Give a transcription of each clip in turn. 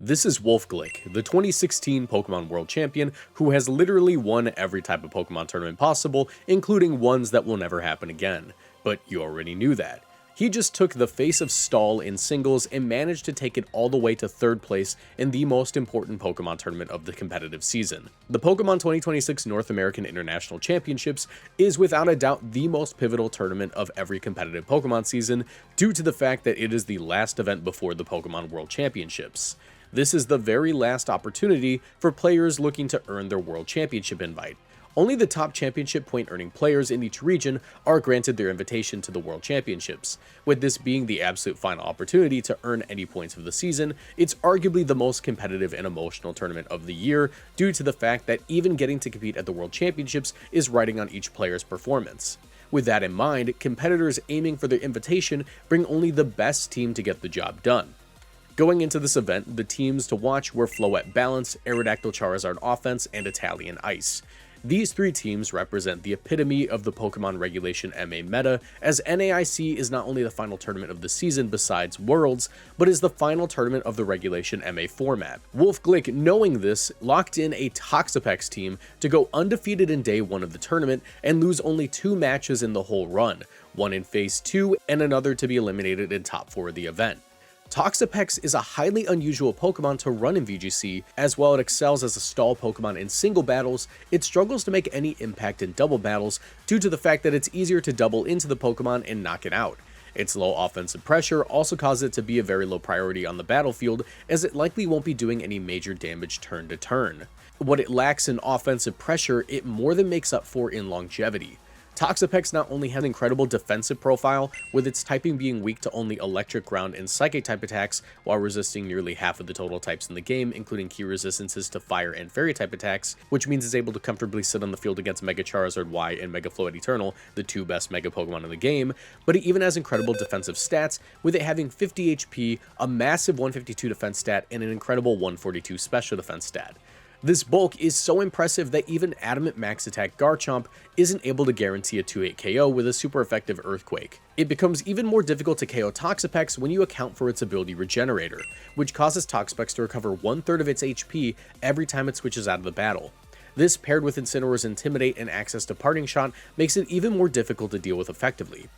This is Wolfe Glick, the 2016 Pokemon World Champion who has literally won every type of Pokemon tournament possible, including ones that will never happen again. But you already knew that. He just took the face of Stall in singles and managed to take it all the way to 3rd place in the most important Pokemon tournament of the competitive season. The Pokemon 2026 North American International Championships is without a doubt the most pivotal tournament of every competitive Pokemon season due to the fact that it is the last event before the Pokemon World Championships. This is the very last opportunity for players looking to earn their World Championship invite. Only the top championship point earning players in each region are granted their invitation to the World Championships. With this being the absolute final opportunity to earn any points of the season, it's arguably the most competitive and emotional tournament of the year due to the fact that even getting to compete at the World Championships is riding on each player's performance. With that in mind, competitors aiming for their invitation bring only the best team to get the job done. Going into this event, the teams to watch were Floette Balance, Aerodactyl Charizard Offense, and Italian Ice. These 3 teams represent the epitome of the Pokemon Regulation MA meta, as NAIC is not only the final tournament of the season besides Worlds, but is the final tournament of the Regulation MA format. Wolfe Glick, knowing this, locked in a Toxapex team to go undefeated in day 1 of the tournament and lose only 2 matches in the whole run, one in Phase 2 and another to be eliminated in top 4 of the event. Toxapex is a highly unusual Pokemon to run in VGC, as while it excels as a stall Pokemon in single battles, it struggles to make any impact in double battles due to the fact that it's easier to double into the Pokemon and knock it out. Its low offensive pressure also causes it to be a very low priority on the battlefield, as it likely won't be doing any major damage turn to turn. What it lacks in offensive pressure, it more than makes up for in longevity. Toxapex not only has an incredible defensive profile, with its typing being weak to only electric, ground, and psychic type attacks, while resisting nearly half of the total types in the game, including key resistances to fire and fairy type attacks, which means it's able to comfortably sit on the field against Mega Charizard Y and Mega Floette Eternal, the 2 best Mega Pokemon in the game, but it even has incredible defensive stats, with it having 50 HP, a massive 152 defense stat, and an incredible 142 special defense stat. This bulk is so impressive that even Adamant Max Attack Garchomp isn't able to guarantee a 2-8 KO with a super effective Earthquake. It becomes even more difficult to KO Toxapex when you account for its ability Regenerator, which causes Toxapex to recover 1/3 of its HP every time it switches out of the battle. This, paired with Incineroar's Intimidate and access to Parting Shot, makes it even more difficult to deal with effectively.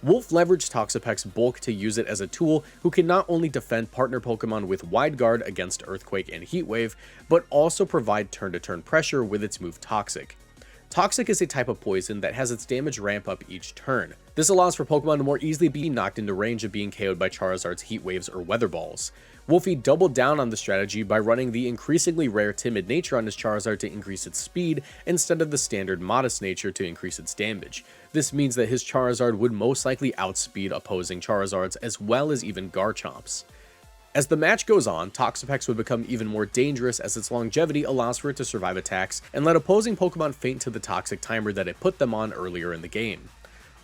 Wolfe leveraged Toxapex bulk to use it as a tool who can not only defend partner Pokemon with Wide Guard against Earthquake and Heat Wave, but also provide turn-to-turn pressure with its move Toxic. Toxic is a type of poison that has its damage ramp up each turn. This allows for Pokemon to more easily be knocked into range of being KO'd by Charizard's Heat Waves or Weather Balls. Wolfe doubled down on the strategy by running the increasingly rare Timid nature on his Charizard to increase its speed instead of the standard Modest nature to increase its damage. This means that his Charizard would most likely outspeed opposing Charizards as well as even Garchomps. As the match goes on, Toxapex would become even more dangerous as its longevity allows for it to survive attacks and let opposing Pokemon faint to the toxic timer that it put them on earlier in the game.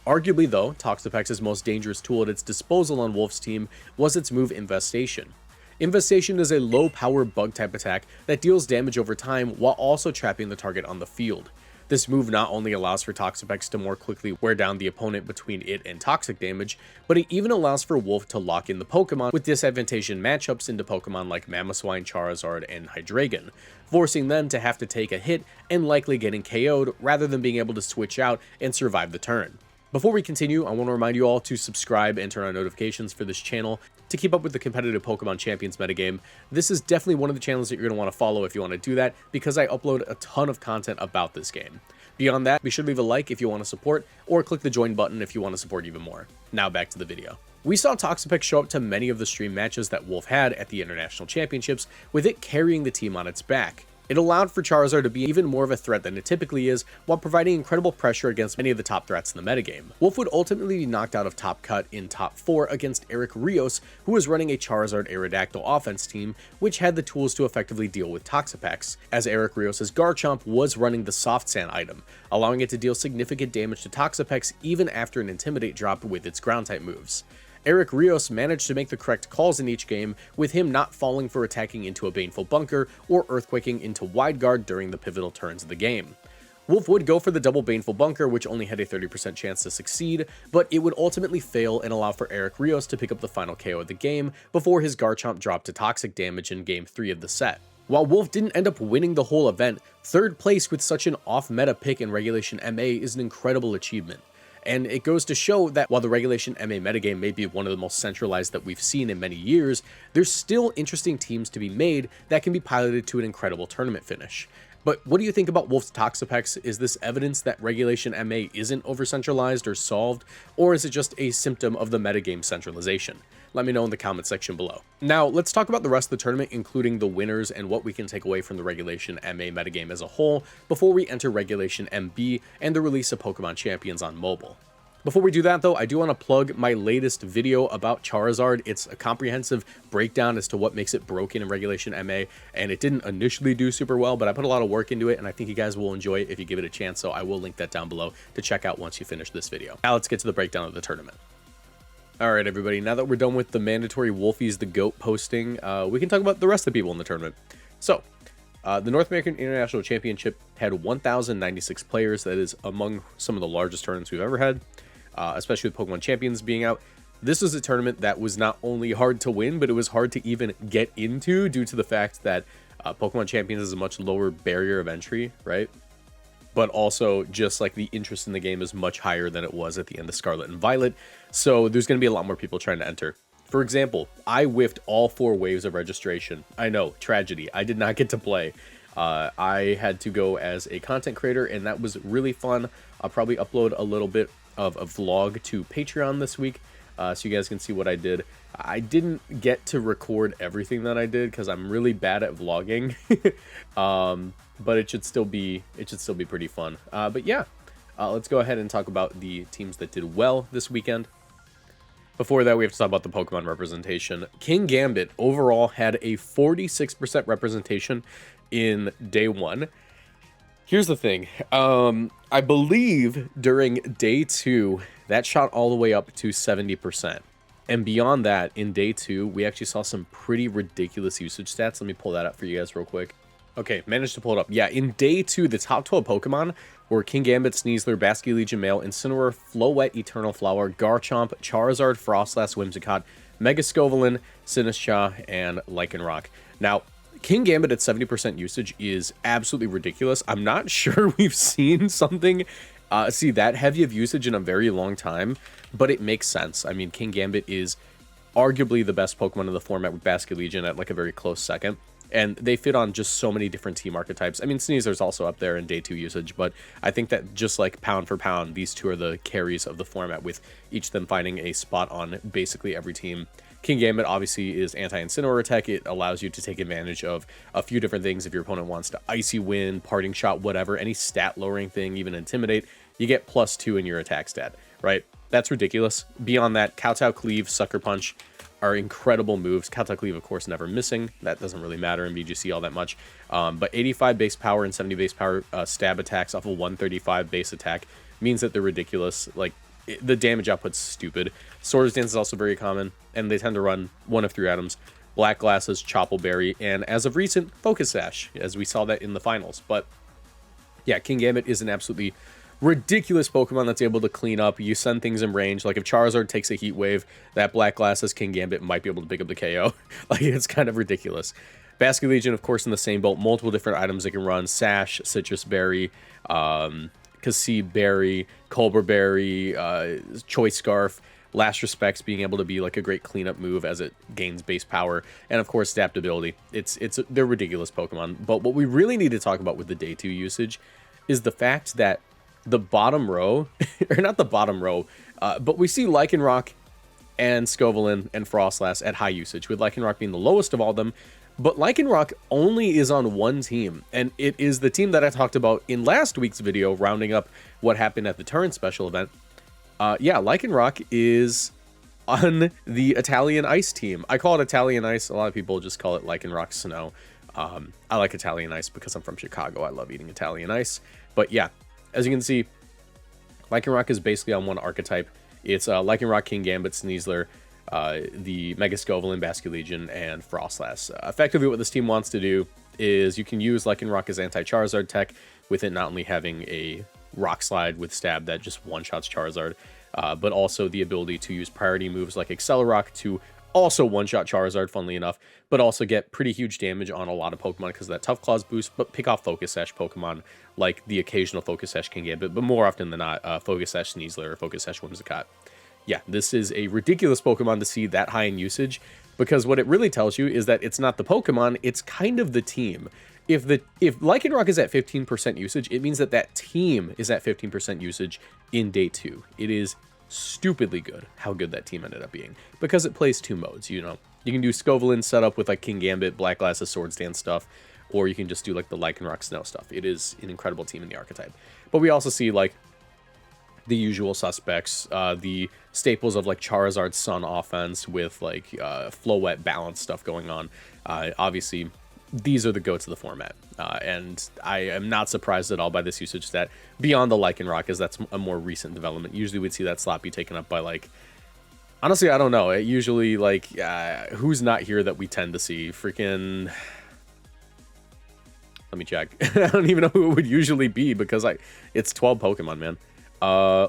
Arguably though, Toxapex's most dangerous tool at its disposal on Wolfe's team was its move Infestation. Infestation is a low power bug type attack that deals damage over time while also trapping the target on the field. This move not only allows for Toxapex to more quickly wear down the opponent between it and toxic damage, but it even allows for Wolfe to lock in the Pokemon with disadvantageous matchups into Pokemon like Mamoswine, Charizard, and Hydreigon, forcing them to have to take a hit and likely getting KO'd rather than being able to switch out and survive the turn. Before we continue, I want to remind you all to subscribe and turn on notifications for this channel to keep up with the competitive Pokemon Champions metagame. This is definitely one of the channels that you're going to want to follow if you want to do that, because I upload a ton of content about this game. Beyond that, be sure to leave a like if you want to support, or click the join button if you want to support even more. Now back to the video. We saw Toxapex show up to many of the stream matches that Wolfe had at the International Championships, with it carrying the team on its back. It allowed for Charizard to be even more of a threat than it typically is, while providing incredible pressure against many of the top threats in the metagame. Wolfe would ultimately be knocked out of Top Cut in top 4 against Eric Rios, who was running a Charizard Aerodactyl offense team, which had the tools to effectively deal with Toxapex, as Eric Rios' Garchomp was running the Soft Sand item, allowing it to deal significant damage to Toxapex even after an Intimidate drop with its ground-type moves. Eric Rios managed to make the correct calls in each game, with him not falling for attacking into a Baneful Bunker or Earthquaking into Wide Guard during the pivotal turns of the game. Wolfe would go for the double Baneful Bunker, which only had a 30% chance to succeed, but it would ultimately fail and allow for Eric Rios to pick up the final KO of the game before his Garchomp dropped to Toxic damage in Game 3 of the set. While Wolfe didn't end up winning the whole event, third place with such an off-meta pick in Regulation MA is an incredible achievement. And it goes to show that while the Regulation MA metagame may be one of the most centralized that we've seen in many years, there's still interesting teams to be made that can be piloted to an incredible tournament finish. But what do you think about Wolfe's Toxapex? Is this evidence that Regulation MA isn't over-centralized or solved, or is it just a symptom of the metagame centralization? Let me know in the comment section below. Now, let's talk about the rest of the tournament, including the winners and what we can take away from the Regulation MA metagame as a whole, before we enter Regulation MB and the release of Pokemon Champions on mobile. Before we do that though, I do want to plug my latest video about Charizard. It's a comprehensive breakdown as to what makes it broken in Regulation MA, and it didn't initially do super well, but I put a lot of work into it, and I think you guys will enjoy it if you give it a chance, so I will link that down below to check out once you finish this video. Now let's get to the breakdown of the tournament. Alright everybody, now that we're done with the mandatory Wolfie's the GOAT posting, we can talk about the rest of the people in the tournament. So, the North American International Championship had 1,096 players. That is among some of the largest tournaments we've ever had, especially with Pokemon Champions being out. This was a tournament that was not only hard to win, but it was hard to even get into due to the fact that Pokemon Champions is a much lower barrier of entry, right? But also just like the interest in the game is much higher than it was at the end of Scarlet and Violet, so there's going to be a lot more people trying to enter. For example, I whiffed all 4 waves of registration. I know, tragedy. I did not get to play. I had to go as a content creator, and that was really fun. I'll probably upload a little bit of a vlog to Patreon this week, so you guys can see what I did. I didn't get to record everything that I did because I'm really bad at vlogging, but it should still be pretty fun. But yeah, let's go ahead and talk about the teams that did well this weekend. Before that, we have to talk about the Pokemon representation. King Gambit overall had a 46% representation in day 1. Here's the thing. I believe during day 2, that shot all the way up to 70%. And beyond that, in day 2, we actually saw some pretty ridiculous usage stats. Let me pull that up for you guys real quick. Okay, managed to pull it up. Yeah, in day 2, the top 12 Pokemon were King Gambit, Sneasler, Basculegion Male, Incineroar, Floette, Eternal Flower, Garchomp, Charizard, Froslass, Whimsicott, Megascovolin, Sinistcha, and Lycanroc. Now, King Gambit at 70% usage is absolutely ridiculous. I'm not sure we've seen something see that heavy of usage in a very long time, but it makes sense. I mean, King Gambit is arguably the best Pokemon in the format with Basculegion at like a very close second. And they fit on just so many different team archetypes. I mean, Sneaser's also up there in day 2 usage, but I think that just like pound for pound, these two are the carries of the format, with each of them finding a spot on basically every team. King Gambit obviously is anti-Incineroar tech. It allows you to take advantage of a few different things. If your opponent wants to Icy Wind, Parting Shot, whatever, any stat lowering thing, even Intimidate, you get +2 in your attack stat, right? That's ridiculous. Beyond that, Kowtow, Cleave, Sucker Punch are incredible moves. Kowtow Cleave, of course, never missing. That doesn't really matter in BGC all that much. But 85 base power and 70 base power stab attacks off a 135 base attack means that they're ridiculous. Like, the damage output's stupid. Sworder's Dance is also very common, and they tend to run one of 3 items. Black Glasses, Choppleberry, and as of recent, Focus Sash, as we saw that in the finals. But yeah, King Gambit is an absolutely ridiculous Pokemon that's able to clean up. You send things in range. Like if Charizard takes a Heat Wave, that Black Glasses King Gambit might be able to pick up the KO. Like, it's kind of ridiculous. Basculegion, of course, in the same boat. Multiple different items it can run. Sash, Citrus Berry, Cassie Berry, Culber Berry, Choice Scarf. Last Respects being able to be like a great cleanup move as it gains base power, and of course adaptability. They're ridiculous Pokemon. But what we really need to talk about with the day 2 usage is the fact that the bottom row, or not the bottom row, but we see Lycanroc and Scovolin and Froslass at high usage, with Lycanroc being the lowest of all of them. But Lycanroc only is on one team, and it is the team that I talked about in last week's video, rounding up what happened at the Torrent special event. Yeah, Lycanroc is on the Italian Ice team. I call it Italian Ice. A lot of people just call it Lycanroc Snow. I like Italian Ice because I'm from Chicago. I love eating Italian Ice. But yeah, as you can see, Lycanroc is basically on one archetype. It's Lycanroc, King Gambit, Sneasler, the Megascovolin, Basculegion, and Froslass. Effectively, what this team wants to do is you can use Lycanroc's anti-Charizard tech with it not only having a Rock Slide with Stab that just one-shots Charizard, but also the ability to use priority moves like Accelerock to also one-shot Charizard, funnily enough, but also get pretty huge damage on a lot of Pokemon because of that Tough Claws boost, but pick off Focus Sash Pokemon like the occasional Focus Sash Kingambit, but more often than not, Focus Sash Sneasler or Focus Sash Whimsicott. Yeah, this is a ridiculous Pokemon to see that high in usage, because what it really tells you is that it's not the Pokemon, it's kind of the team. If Lycanroc is at 15% usage, it means that that team is at 15% usage in day 2. It is stupidly good how good that team ended up being, because it plays 2 modes. You know, you can do Scovillain setup with like Kingambit, Black Glasses, Swords Dance stuff, or you can just do like the Lycanroc Snow stuff. It is an incredible team in the archetype. But we also see like the usual suspects, the staples of like Charizard Sun offense with like Flow-Wet balance stuff going on. Obviously, these are the goats of the format, and I am not surprised at all by this usage stat beyond the Lycanroc, as that's a more recent development. Usually we'd see that slot be taken up by like, honestly, I don't know. It usually like, who's not here that we tend to see? Freaking, let me check. I don't even know who it would usually be, because it's 12 Pokemon, man.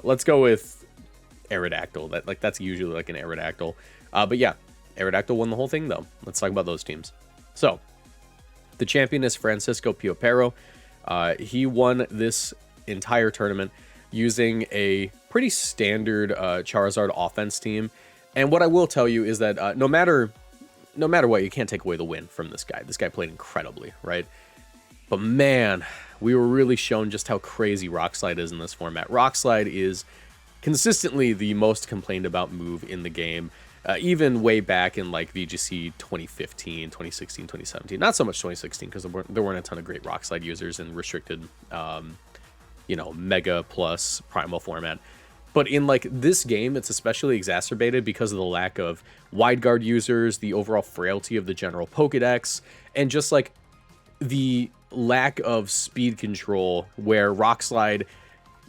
Let's go with Aerodactyl. That's usually like an Aerodactyl. But yeah, Aerodactyl won the whole thing though. Let's talk about those teams. So, the champion is Francisco Piopero. He won this entire tournament using a pretty standard Charizard offense team. And what I will tell you is that no matter what, you can't take away the win from this guy. This guy played incredibly, right? But man, we were really shown just how crazy Rock Slide is in this format. Rock Slide is consistently the most complained about move in the game. Even way back in like VGC 2015, 2016, 2017. Not so much 2016, because there weren't a ton of great Rock Slide users in restricted, you know, Mega plus Primal format. But in like this game, it's especially exacerbated because of the lack of Wide Guard users, the overall frailty of the general Pokedex, and just like the lack of speed control, where Rock Slide,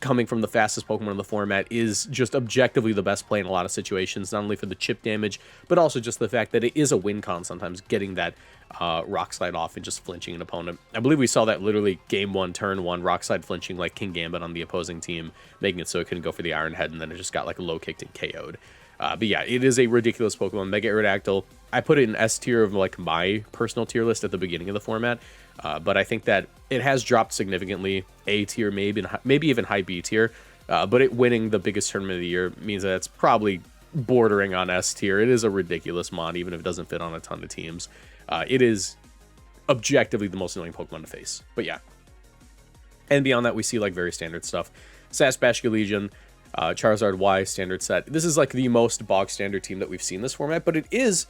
coming from the fastest Pokemon in the format, is just objectively the best play in a lot of situations, not only for the chip damage, but also just the fact that it is a win con sometimes, getting that Rock Slide off and just flinching an opponent. I believe we saw that literally game 1, turn 1, Rock Slide flinching like Kingambit on the opposing team, making it so it couldn't go for the Iron Head, and then it just got like low kicked and KO'd. But yeah, it is a ridiculous Pokemon. Mega Aerodactyl, I put it in S tier of like my personal tier list at the beginning of the format, but I think that it has dropped significantly. A tier, maybe even high B tier, but it winning the biggest tournament of the year means that it's probably bordering on S tier. It is a ridiculous mod, even if it doesn't fit on a ton of teams. It is objectively the most annoying Pokemon to face. But yeah, and beyond that, we see like very standard stuff. Sasbashka Legion, Charizard Y standard set. This is like the most bog standard team that we've seen this format, but it's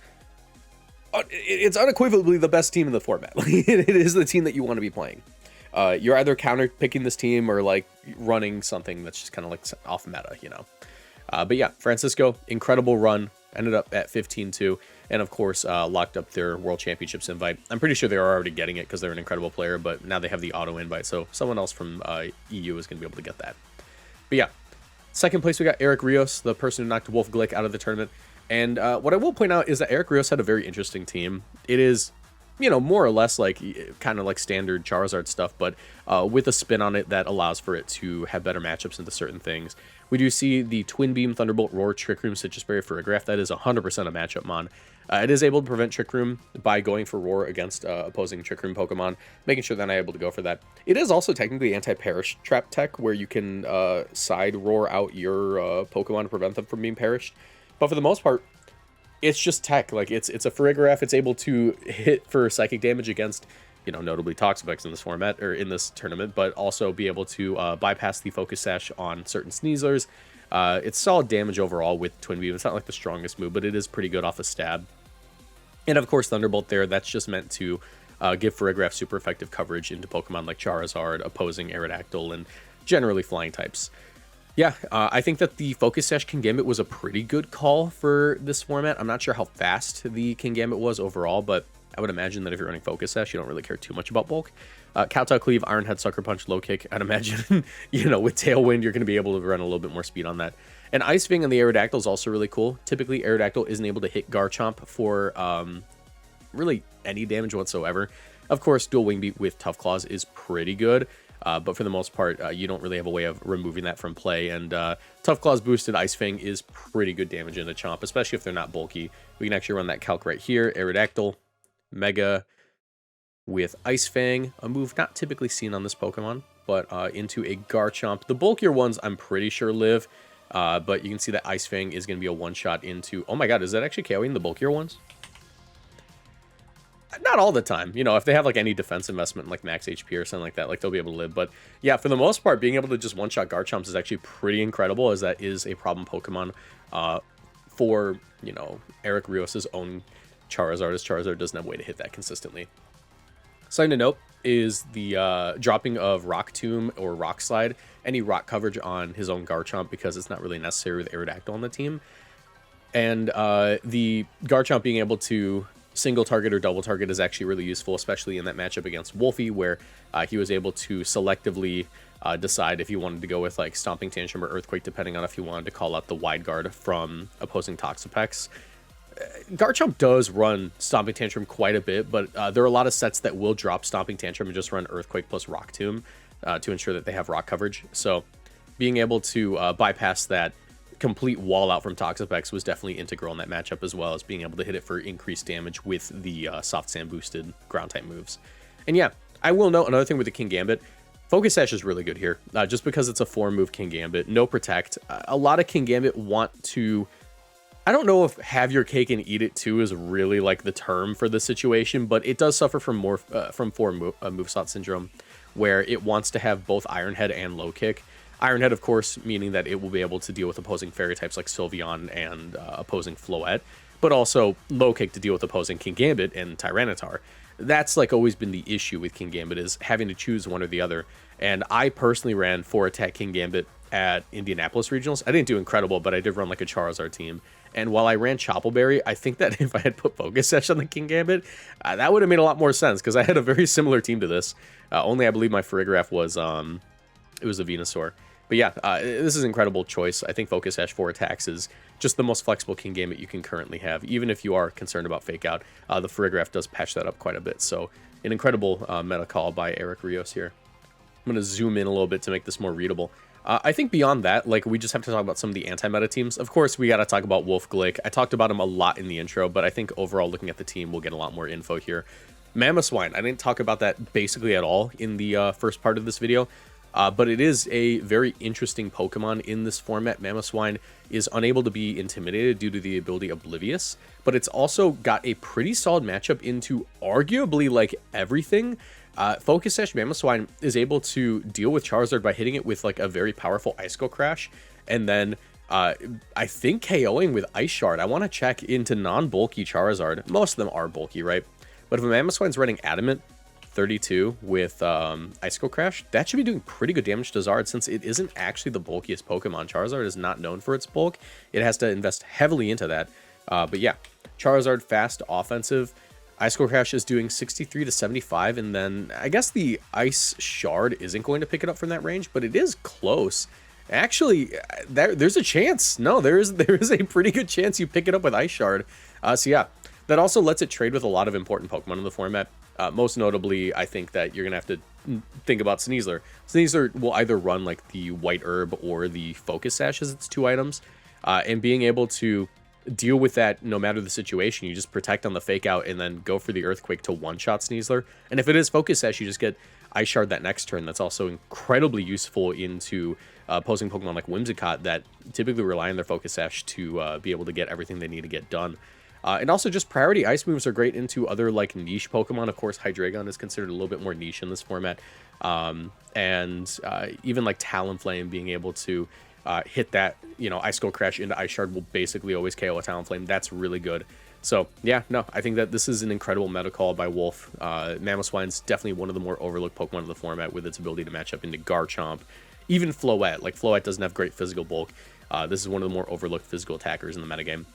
unequivocally the best team in the format. It is the team that you want to be playing. You're either counter picking this team or like running something that's just kind of like off meta, you know. But yeah, Francisco, incredible run, ended up at 15-2, and of course locked up their World Championships invite. I'm pretty sure they were already getting it because they're an incredible player, but now they have the auto invite, so someone else from EU is going to be able to get that. But yeah, second place we got Eric Rios, the person who knocked Wolfe Glick out of the tournament. And what I will point out is that Eric Rios had a very interesting team. It is, you know, more or less like kind of like standard Charizard stuff, but with a spin on it that allows for it to have better matchups into certain things. We do see the Twin Beam, Thunderbolt, Roar, Trick Room, Citrus Berry, Farigiraf. That is 100% a matchup mon. It is able to prevent Trick Room by going for Roar against opposing Trick Room Pokemon, making sure that I'm able to go for that. It is also technically anti-Perish Trap tech, where you can side Roar out your Pokemon to prevent them from being perished. But for the most part, it's just tech. Like it's a Farigiraf. It's able to hit for psychic damage against, you know, notably Toxapex in this format or in this tournament, but also be able to bypass the Focus Sash on certain Sneaslers. It's solid damage overall with Twin Beam. It's not like the strongest move, but it is pretty good off a stab. And of course, Thunderbolt there. That's just meant to give Farigiraf super effective coverage into Pokemon like Charizard, opposing Aerodactyl, and generally flying types. Yeah, I think that the Focus Sash Kingambit was a pretty good call for this format. I'm not sure how fast the Kingambit was overall, but I would imagine that if you're running Focus Sash, you don't really care too much about bulk. Kowtow Cleave, Iron Head, Sucker Punch, Low Kick. I'd imagine, you know, with Tailwind, you're going to be able to run a little bit more speed on that. And Ice Fang on the Aerodactyl is also really cool. Typically, Aerodactyl isn't able to hit Garchomp for really any damage whatsoever. Of course, dual wing beat with Tough Claws is pretty good, but for the most part, you don't really have a way of removing that from play, and Tough Claws boosted Ice Fang is pretty good damage into Chomp, especially if they're not bulky. We can actually run that calc right here, Aerodactyl, Mega, with Ice Fang, a move not typically seen on this Pokemon, but into a Garchomp. The bulkier ones I'm pretty sure live, but you can see that Ice Fang is going to be a one-shot into... Oh my god, is that actually KOing the bulkier ones? Not all the time. You know, if they have like any defense investment, like max HP or something like that, like they'll be able to live. But yeah, for the most part, being able to just one-shot Garchomps is actually pretty incredible, as that is a problem Pokemon for, you know, Eric Rios' own Charizard, as Charizard doesn't have a way to hit that consistently. Something to note is the dropping of Rock Tomb or Rock Slide, any rock coverage on his own Garchomp, because it's not really necessary with Aerodactyl on the team. And the Garchomp being able to single target or double target is actually really useful, especially in that matchup against Wolfe, where he was able to selectively decide if he wanted to go with like Stomping Tantrum or Earthquake, depending on if he wanted to call out the Wide Guard from opposing Toxapex. Garchomp does run Stomping Tantrum quite a bit, but there are a lot of sets that will drop Stomping Tantrum and just run Earthquake plus Rock Tomb to ensure that they have rock coverage. So being able to bypass that complete wall out from Toxapex was definitely integral in that matchup, as well as being able to hit it for increased damage with the Soft Sand boosted ground type moves. And yeah, I will note another thing with the King Gambit. Focus Sash is really good here, just because it's a 4-move King Gambit. No Protect. A lot of King Gambit want to... I don't know if have your cake and eat it too is really like the term for the situation, but it does suffer from more from 4-moveset syndrome, where it wants to have both Iron Head and Low Kick. Iron Head, of course, meaning that it will be able to deal with opposing fairy types like Sylveon and opposing Floette, but also Low Kick to deal with opposing King Gambit and Tyranitar. That's like always been the issue with King Gambit, is having to choose one or the other. And I personally ran 4-attack King Gambit at Indianapolis Regionals. I didn't do incredible, but I did run like a Charizard team. And while I ran Choppleberry, I think that if I had put Focus Sash on the King Gambit, that would have made a lot more sense, because I had a very similar team to this. Only I believe my Farigiraf was, it was a Venusaur. But yeah, this is an incredible choice. I think Focus Sash 4 attacks is just the most flexible King Gambit you can currently have, even if you are concerned about Fake Out. The Farigiraf does patch that up quite a bit, so an incredible meta call by Eric Rios here. I'm going to zoom in a little bit to make this more readable. I think beyond that, like, we just have to talk about some of the anti-meta teams. Of course, we got to talk about Wolfe Glick. I talked about him a lot in the intro, but I think overall, looking at the team, we'll get a lot more info here. Mamoswine, I didn't talk about that basically at all in the first part of this video, but it is a very interesting Pokemon in this format. Mamoswine is unable to be intimidated due to the ability Oblivious, but it's also got a pretty solid matchup into arguably like everything. Focus Sash Mamoswine is able to deal with Charizard by hitting it with like a very powerful Ice Skull Crash, and then I think KOing with Ice Shard. I want to check into non-bulky Charizard. Most of them are bulky, right? But if a Mamoswine's running Adamant 32 with Ice Skull Crash, that should be doing pretty good damage to Zard, since it isn't actually the bulkiest Pokemon. Charizard is not known for its bulk. It has to invest heavily into that. But yeah, Charizard fast, offensive. Ice Skull Crash is doing 63 to 75, and then I guess the Ice Shard isn't going to pick it up from that range, but it is close. Actually, there's a chance. No, there is a pretty good chance you pick it up with Ice Shard. So yeah, that also lets it trade with a lot of important Pokemon in the format. Most notably, I think that you're going to have to think about Sneasler. Sneasler will either run like the White Herb or the Focus Sash as its 2 items, and being able to deal with that no matter the situation. You just protect on the Fake Out and then go for the Earthquake to one-shot Sneasler. And if it is Focus Sash, you just get Ice Shard that next turn. That's also incredibly useful into opposing Pokemon like Whimsicott that typically rely on their Focus Sash to be able to get everything they need to get done. And also just priority ice moves are great into other like niche Pokemon. Of course, Hydreigon is considered a little bit more niche in this format. And even like Talonflame being able to hit that, you know, Ice Skull Crash into Ice Shard will basically always KO a Talonflame. That's really good. So yeah, no, I think that this is an incredible meta call by Wolfe. Mamoswine's definitely one of the more overlooked Pokemon of the format, with its ability to match up into Garchomp. Even Floette. Like, Floette doesn't have great physical bulk. This is one of the more overlooked physical attackers in the metagame.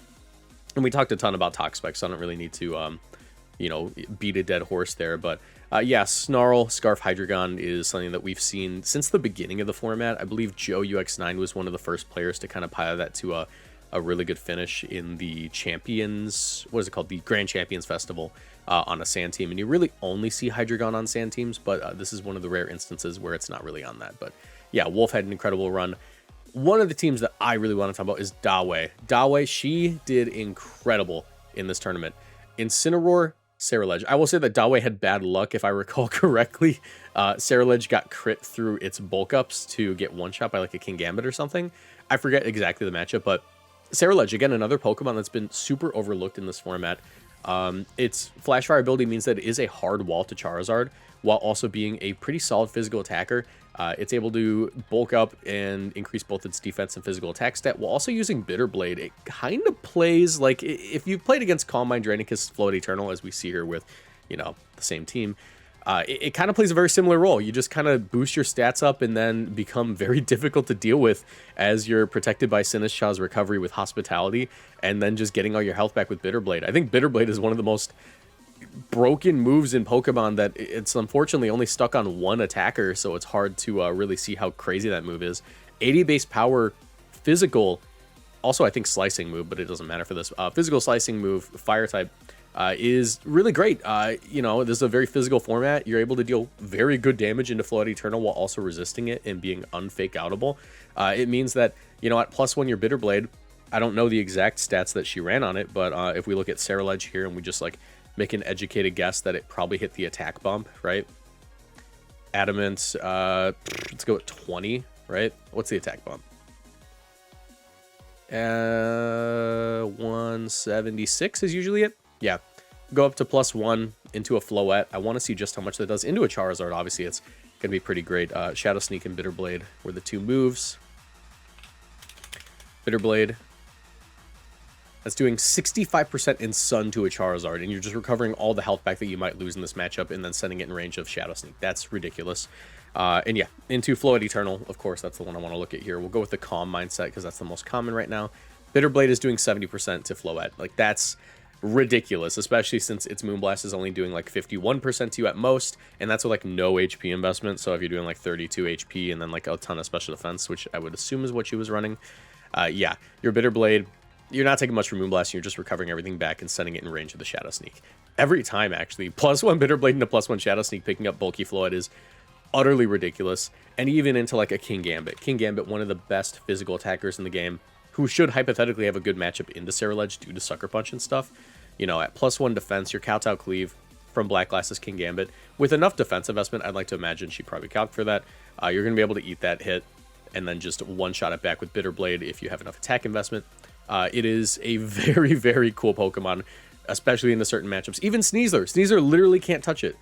And we talked a ton about Toxapex, so I don't really need to, you know, beat a dead horse there. But yeah, Snarl, Scarf, Hydreigon is something that we've seen since the beginning of the format. I believe Joe UX9 was one of the first players to kind of pilot that to a really good finish in the Champions, what is it called? The Grand Champions Festival on a sand team, and you really only see Hydreigon on sand teams, but this is one of the rare instances where it's not really on that. But yeah, Wolf had an incredible run. One of the teams that I really want to talk about is Dawei. Dawei, she did incredible in this tournament. Incineroar, Ceruledge. I will say that Dawei had bad luck, if I recall correctly. Ceruledge got crit through its bulk ups to get one shot by like a Kingambit or something. I forget exactly the matchup, but Ceruledge, again, another Pokemon that's been super overlooked in this format. Its Flash Fire ability means that it is a hard wall to Charizard, while also being a pretty solid physical attacker. It's able to bulk up and increase both its defense and physical attack stat, while also using Bitter Blade. It kind of plays like, if you played against Calm Mind, Dranicus, Float Eternal, as we see here with, you know, the same team, it kind of plays a very similar role. You just kind of boost your stats up and then become very difficult to deal with as you're protected by Sinistcha's recovery with Hospitality, and then just getting all your health back with Bitter Blade. I think Bitter Blade is one of the most broken moves in Pokemon that it's unfortunately only stuck on one attacker, so it's hard to really see how crazy that move is. 80 base power, physical, also I think slicing move, but it doesn't matter for this. Physical slicing move, fire type, is really great. You know, this is a very physical format. You're able to deal very good damage into Float Eternal while also resisting it and being unfake outable. It means that, you know, at +1 your Bitter Blade, I don't know the exact stats that she ran on it, but if we look at Ceruledge here and we just like make an educated guess that it probably hit the attack bump, right? Adamant, let's go at 20, right? What's the attack bump? 176 is usually it. Yeah, go up to +1 into a Floette. I want to see just how much that does into a Charizard. Obviously, it's going to be pretty great. Shadow Sneak and Bitter Blade were the two moves. Bitter Blade. That's doing 65% in Sun to a Charizard, and you're just recovering all the health back that you might lose in this matchup and then sending it in range of Shadow Sneak. That's ridiculous. And yeah, into Float Eternal, of course, that's the one I want to look at here. We'll go with the Calm mindset because that's the most common right now. Bitter Blade is doing 70% to Floette. Like, that's ridiculous, especially since its Moonblast is only doing like 51% to you at most, and that's with like no HP investment. So if you're doing like 32 HP and then like a ton of special defense, which I would assume is what she was running, yeah, your Bitter Blade, you're not taking much from Moonblast, you're just recovering everything back and sending it in range of the Shadow Sneak. Every time, actually. +1 Bitter Blade into +1 Shadow Sneak picking up bulky Floette is utterly ridiculous. And even into like a Kingambit. Kingambit, one of the best physical attackers in the game, who should hypothetically have a good matchup into Ceruledge due to Sucker Punch and stuff. You know, at +1 defense, your Kowtow Cleave from Black Glasses Kingambit, with enough defense investment, I'd like to imagine she probably calced for that. You're going to be able to eat that hit and then just one-shot it back with Bitter Blade if you have enough attack investment. It is a very, very cool Pokemon, especially in the certain matchups. Even Sneasler. Sneasler literally can't touch it.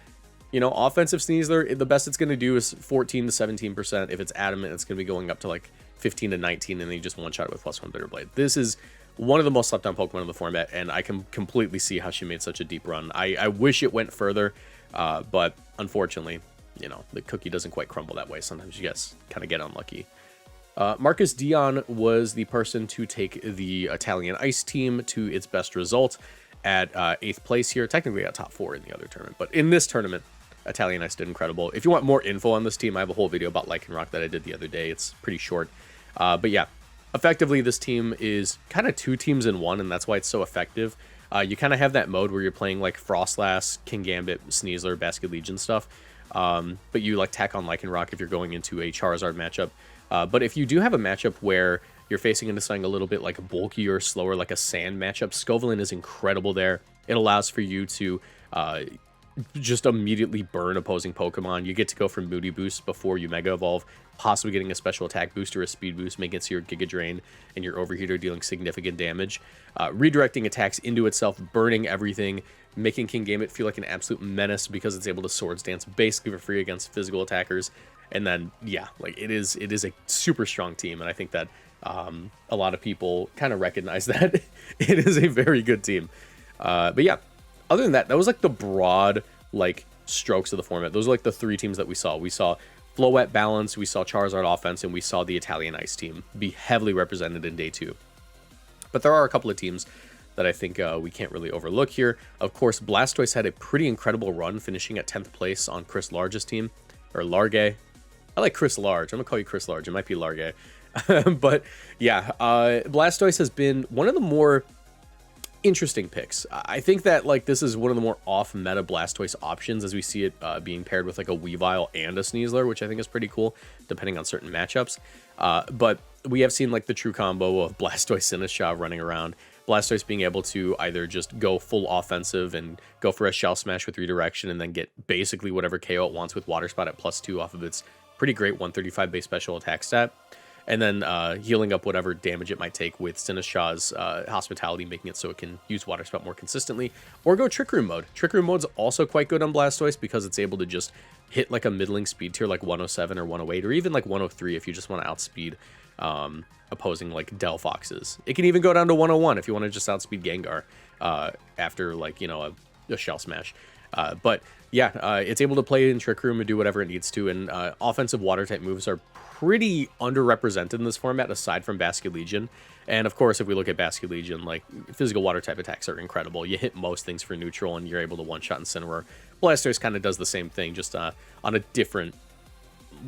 You know, offensive Sneasler, the best it's going to do is 14 to 17%. If it's Adamant, it's going to be going up to like 15 to 19, and then you just one-shot it with +1 Bitter Blade. This is one of the most slept-on Pokemon in the format, and I can completely see how she made such a deep run. I wish it went further, but unfortunately, you know, the cookie doesn't quite crumble that way. Sometimes you guys kind of get unlucky. Marcus Dion was the person to take the Italian Ice team to its best result at 8th place here. Technically at top 4 in the other tournament, but in this tournament, Italian Ice did incredible. If you want more info on this team, I have a whole video about Lycanroc that I did the other day. It's pretty short. But yeah, effectively, this team is kind of 2 teams in one, and that's why it's so effective. You kind of have that mode where you're playing like Frostlass, Kingambit, Sneasler, Basket Legion stuff, but you like tack on Lycanroc if you're going into a Charizard matchup. But if you do have a matchup where you're facing into something a little bit like bulkier, slower, like a sand matchup, Scovillain is incredible there. It allows for you to just immediately burn opposing Pokemon. You get to go for Moody Boost before you Mega Evolve, possibly getting a special attack boost or a speed boost, making it so your Giga Drain and your Overheater dealing significant damage. Redirecting attacks into itself, burning everything, making Kingambit feel like an absolute menace because it's able to Swords Dance basically for free against physical attackers. And then, yeah, like it is a super strong team, and I think that a lot of people kind of recognize that it is a very good team. But yeah, other than that, that was like the broad like strokes of the format. Those are like the 3 teams that we saw. We saw Floette balance, we saw Charizard offense, and we saw the Italian Ice team be heavily represented in day 2. But there are a couple of teams that I think we can't really overlook here. Of course, Blastoise had a pretty incredible run, finishing at 10th place on Chris Large's team, or Large. I like Chris Large. I'm gonna call you Chris Large. It might be Large. But yeah, Blastoise has been one of the more interesting picks. I think that like this is one of the more off meta Blastoise options, as we see it being paired with like a Weavile and a Sneasler, which I think is pretty cool depending on certain matchups. But we have seen like the true combo of Blastoise Sinistcha running around, Blastoise being able to either just go full offensive and go for a Shell Smash with redirection and then get basically whatever KO it wants with Water Spout at +2 off of its pretty great 135 base special attack stat, and then healing up whatever damage it might take with Sinistcha's Hospitality, making it so it can use Water Spout more consistently, or go Trick Room mode. Trick Room mode's also quite good on Blastoise because it's able to just hit like a middling speed tier like 107 or 108 or even like 103 if you just want to outspeed opposing like Delphoxes. It can even go down to 101 if you want to just outspeed Gengar after like, you know, a Shell Smash. But yeah, it's able to play in Trick Room and do whatever it needs to, and offensive water type moves are pretty underrepresented in this format aside from Basculegion. And of course, if we look at Basculegion, like physical water type attacks are incredible. You hit most things for neutral and you're able to one-shot Incineroar. Blastoise kind of does the same thing, just on a different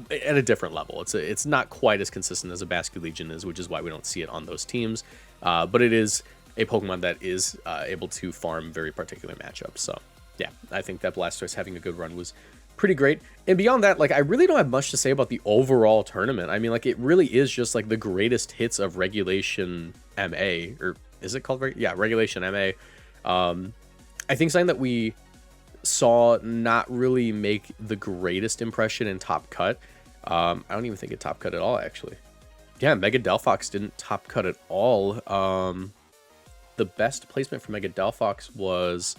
level. It's not quite as consistent as a Basculegion is, which is why we don't see it on those teams. But it is a Pokemon that is able to farm very particular matchups. So yeah, I think that Blastoise having a good run was pretty great. And beyond that, like, I really don't have much to say about the overall tournament. I mean, like, it really is just like the greatest hits of Regulation MA, or is it called? Yeah, Regulation MA. I think something that we saw not really make the greatest impression in Top Cut. I don't even think it top cut at all, actually. Yeah, Mega Delphox didn't top cut at all. The best placement for Mega Delphox was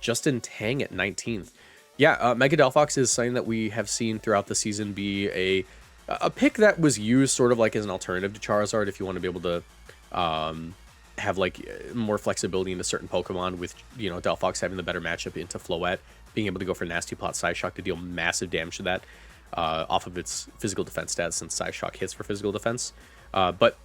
Justin Tang at 19th. Yeah, Mega Delphox is something that we have seen throughout the season be a pick that was used sort of like as an alternative to Charizard if you want to be able to have like more flexibility into certain Pokemon, with, you know, Delphox having the better matchup into Floette, being able to go for Nasty Plot Psyshock to deal massive damage to that off of its physical defense stats, since Psyshock hits for physical defense. But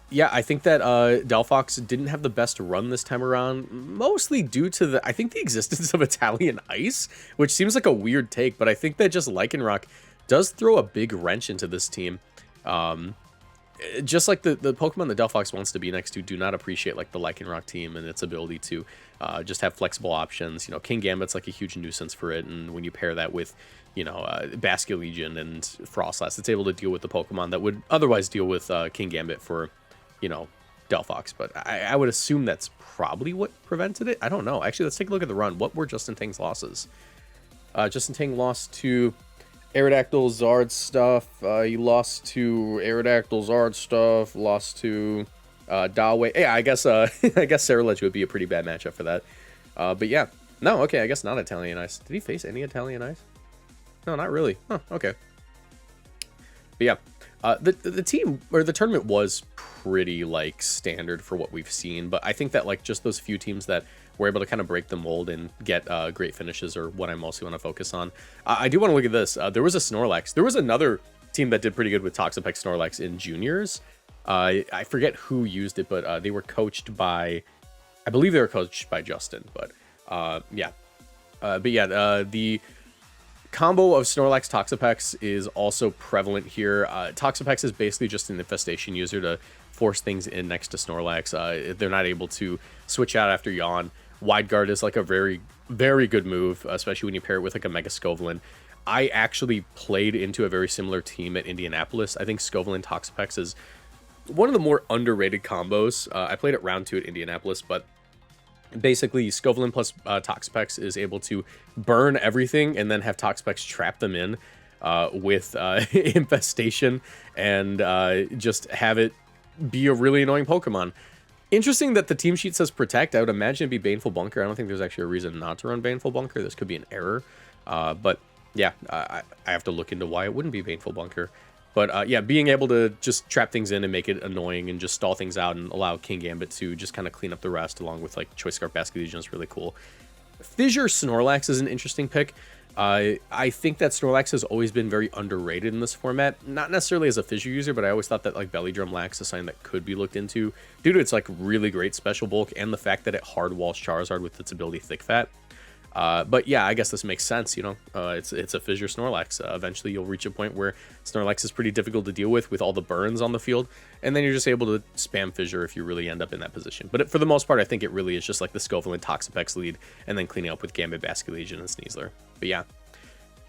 yeah, I think that Delphox didn't have the best run this time around, mostly due to I think the existence of Italian Ice, which seems like a weird take, but I think that just Lycanroc does throw a big wrench into this team. Just like the Pokemon that Delphox wants to be next to do not appreciate like the Lycanroc team and its ability to just have flexible options. You know, King Gambit's like a huge nuisance for it, and when you pair that with, you know, Basculegion and Frostlass, it's able to deal with the Pokemon that would otherwise deal with King Gambit for, you know, Delphox. But I would assume that's probably what prevented it. I don't know. Actually, let's take a look at the run. What were Justin Tang's losses? Justin Tang lost to Aerodactyl, Zard stuff. He lost to Aerodactyl, Zard stuff. Lost to Dawei. Yeah, I guess I guess Cerulege would be a pretty bad matchup for that. But yeah, no, okay, I guess not Italian Ice. Did he face any Italian Ice? No, not really. Huh, okay. But yeah, the team, or the tournament, was pretty like standard for what we've seen. But I think that like just those few teams that were able to kind of break the mold and get great finishes are what I mostly want to focus on. I do want to look at this. There was a Snorlax. There was another team that did pretty good with Toxapex Snorlax in juniors. I forget who used it, but they were coached by, I believe they were coached by Justin. But yeah, the combo of Snorlax Toxapex is also prevalent here. Toxapex is basically just an infestation user to force things in next to Snorlax. They're not able to switch out after Yawn. Wide Guard is like a very, very good move, especially when you pair it with like a Mega Scovelin. I actually played into a very similar team at Indianapolis. I think Scovelin Toxapex is one of the more underrated combos. I played it round 2 at Indianapolis, but basically Scovelin plus Toxapex is able to burn everything and then have Toxapex trap them in with infestation and just have it be a really annoying Pokemon. Interesting that the team sheet says protect. I would imagine it'd be Baneful Bunker. I don't think there's actually a reason not to run Baneful Bunker. This could be an error. But yeah, I have to look into why it wouldn't be Baneful Bunker. But yeah, being able to just trap things in and make it annoying and just stall things out and allow King Gambit to just kind of clean up the rest along with like Choice Scarf Basculegion is really cool. Fissure Snorlax is an interesting pick. I think that Snorlax has always been very underrated in this format. Not necessarily as a Fissure user, but I always thought that like Belly Drum Lax is something that could be looked into due to its like really great special bulk and the fact that it hard walls Charizard with its ability Thick Fat. But yeah, I guess this makes sense, you know. It's a Fissure Snorlax. Eventually you'll reach a point where Snorlax is pretty difficult to deal with all the burns on the field, and then you're just able to spam Fissure if you really end up in that position. But for the most part, I think it really is just like the Scovillain Toxapex lead, and then cleaning up with Gambit, Basculegion, and Sneasler. But yeah.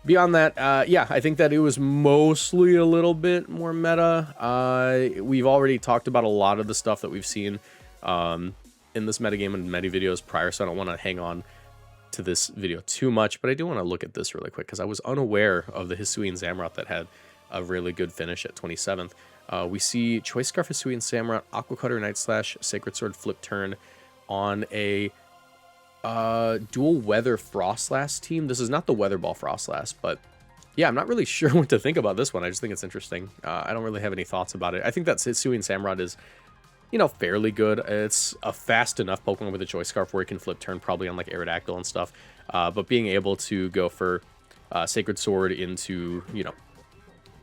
Beyond that, yeah, I think that it was mostly a little bit more meta. We've already talked about a lot of the stuff that we've seen in this metagame and meta videos prior, so I don't want to hang on to this video too much, but I do want to look at this really quick because I was unaware of the Hisuian Samurott that had a really good finish at 27th. We see Choice Scarf, Hisuian Samurott, Aqua Cutter, Night Slash, Sacred Sword, Flip Turn on a dual Weather Frostlass team. This is not the Weather Ball Frostlass, but yeah, I'm not really sure what to think about this one. I just think it's interesting. I don't really have any thoughts about it. I think that Hisuian Samurott is, you know, fairly good. It's a fast enough Pokemon with a Choice Scarf where it can flip turn probably on like Aerodactyl and stuff. But being able to go for Sacred Sword into, you know,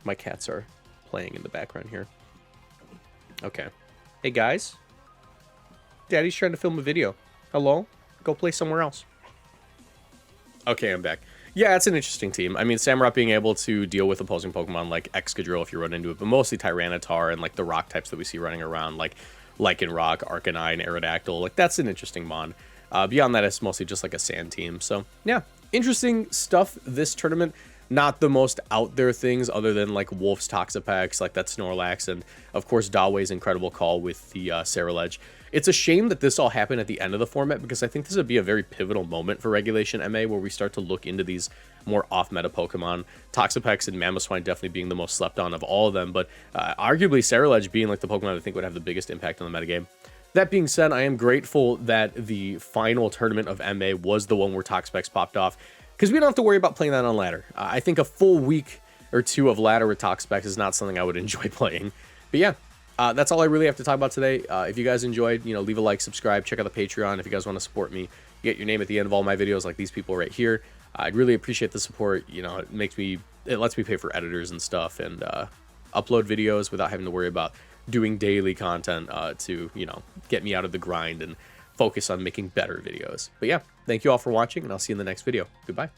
my cats are playing in the background here. Okay. Hey guys. Daddy's trying to film a video. Hello? Go play somewhere else. Okay, I'm back. Yeah, it's an interesting team. I mean, Samurott being able to deal with opposing Pokemon like Excadrill if you run into it, but mostly Tyranitar and like the rock types that we see running around, like Lycanroc, Arcanine, Aerodactyl. Like, that's an interesting mon. Beyond that, it's mostly just like a sand team. So, yeah, interesting stuff this tournament. Not the most out there things other than like Wolfe's Toxapex, like that Snorlax, and of course Dawei's incredible call with the Ceruledge. It's a shame that this all happened at the end of the format because I think this would be a very pivotal moment for Regulation MA where we start to look into these more off-meta Pokemon. Toxapex and Mamoswine definitely being the most slept on of all of them, but arguably Ceruledge being like the Pokemon I think would have the biggest impact on the metagame. That being said, I am grateful that the final tournament of MA was the one where Toxapex popped off, because we don't have to worry about playing that on ladder. I think a full week or two of ladder with Toxapex is not something I would enjoy playing. But yeah, that's all I really have to talk about today. If you guys enjoyed, you know, leave a like, subscribe, check out the Patreon if you guys want to support me. You get your name at the end of all my videos like these people right here. I'd really appreciate the support. You know, it lets me pay for editors and stuff and upload videos without having to worry about doing daily content to, you know, get me out of the grind and focus on making better videos. But yeah, thank you all for watching, and I'll see you in the next video. Goodbye.